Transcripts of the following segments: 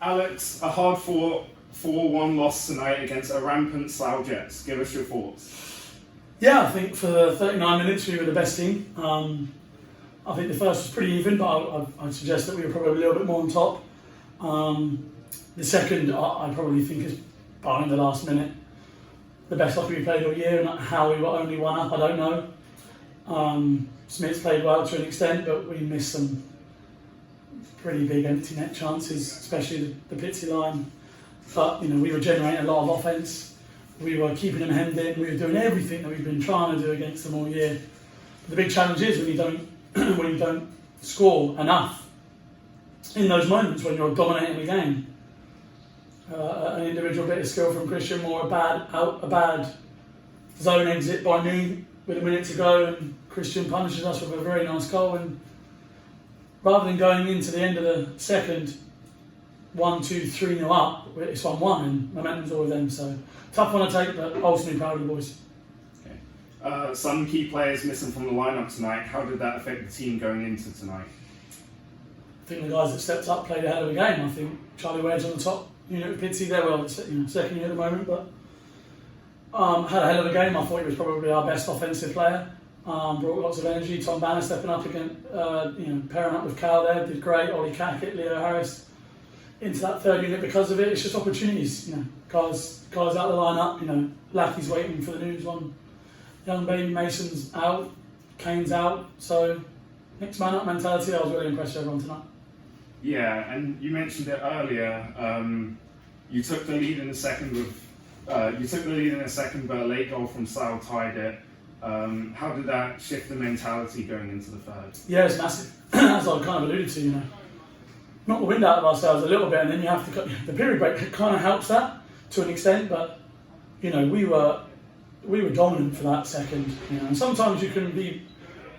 Alex, a hard-fought 4-1 loss tonight against a rampant Slough Jets. Give us your thoughts. Yeah, I think for the 39 minutes we were the best team. I think the first was pretty even, but I'd suggest that we were probably a little bit more on top. The second, I probably think is, barring the last minute, the best hockey we played all year, and how we were only one up, I don't know. Smith's played well to an extent, but we missed some pretty big empty net chances, especially the Pitsy line. But we were generating a lot of offence. We were keeping them hemmed in. We were doing everything that we've been trying to do against them all year. But the big challenge is when you don't score enough in those moments when you're dominating the game. An individual bit of skill from Christian, or a bad zone exit by me with a minute to go, and Christian punishes us with a very nice goal. And rather than going into the end of the second 1-2-3-0 up, it's 1-1 and momentum's all with them. So tough one to take, but ultimately proud of the boys. Okay. Some key players missing from the lineup tonight. How did that affect the team going into tonight? I think the guys that stepped up played a hell of a game. I think Charlie Wade's on the top unit with Pitsy. They're well, second year at the moment, but had a hell of a game. I thought he was probably our best offensive player. Brought lots of energy. Tom Banner stepping up again, pairing up with Cal there, did great. Ollie Cackett, Leo Harris into that third unit because of it. It's just opportunities, guys out the lineup. Lackey's waiting for the news on young baby Mason's out, Kane's out. So next man up mentality. I was really impressed with everyone tonight. Yeah, and you mentioned it earlier. You took the lead in the second but a late goal from Slough tied it. How did that shift the mentality going into the third? Yeah, it's massive. As I kind of alluded to, knock the wind out of ourselves a little bit, and then you have to. The period break kind of helps that to an extent, but we were dominant for that second. And sometimes you can be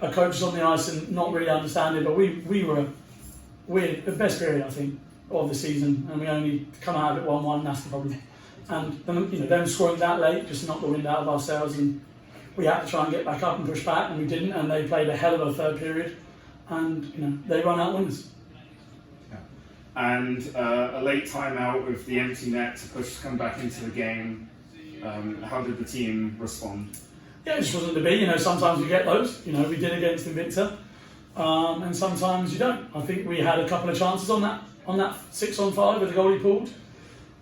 a coach on the ice and not really understand it, but we're the best period, I think, of the season, and we only come out of it 1-1. That's the problem. And them scoring that late just knocked the wind out of ourselves, and we had to try and get back up and push back, and we didn't. And they played a hell of a third period, and they run out winners. Yeah. And a late timeout with the empty net to come back into the game. How did the team respond? Yeah, it just wasn't to be. Sometimes you get those. We did against Invicta, and sometimes you don't. I think we had a couple of chances on that 6-on-5 with the goalie pulled.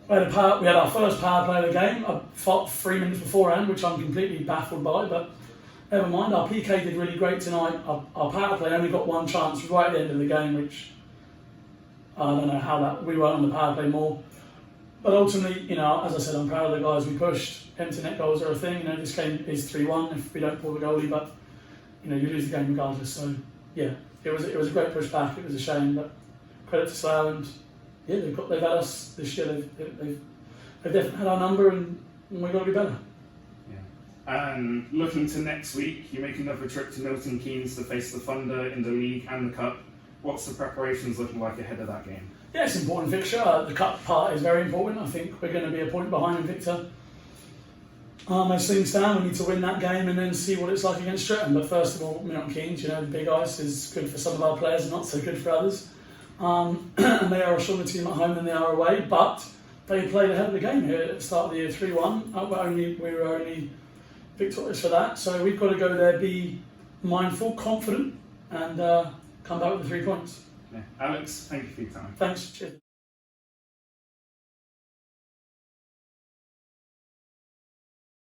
We had our first power play of the game 3 minutes beforehand, which I'm completely baffled by, but never mind. Our PK did really great tonight. Our power play only got one chance right at the end of the game, which I don't know how we weren't on the power play more. But ultimately, as I said, I'm proud of the guys we pushed. Empty net goals are a thing. This game is 3-1 if we don't pull the goalie, but you lose the game regardless. So yeah, it was a great push back. It was a shame, but credit to Slough, and yeah, they've had us this year. They've definitely had our number, and we've got to be better. Yeah. And looking to next week, you make another trip to Milton Keynes to face the Thunder in the league and the cup. What's the preparations looking like ahead of that game? Yeah, it's an important fixture. The cup part is very important. I think we're going to be a point behind Invicta. As things stand, we need to win that game and then see what it's like against Streatham. But first of all, Milton Keynes, the big ice is good for some of our players and not so good for others. And they are a stronger team at home than they are away, but they played ahead of the game here at the start of the year, 3-1. We were only victorious for that. So we've got to go there, be mindful, confident, and come back with the 3 points. Yeah. Alex, thank you for your time. Thanks. Cheers.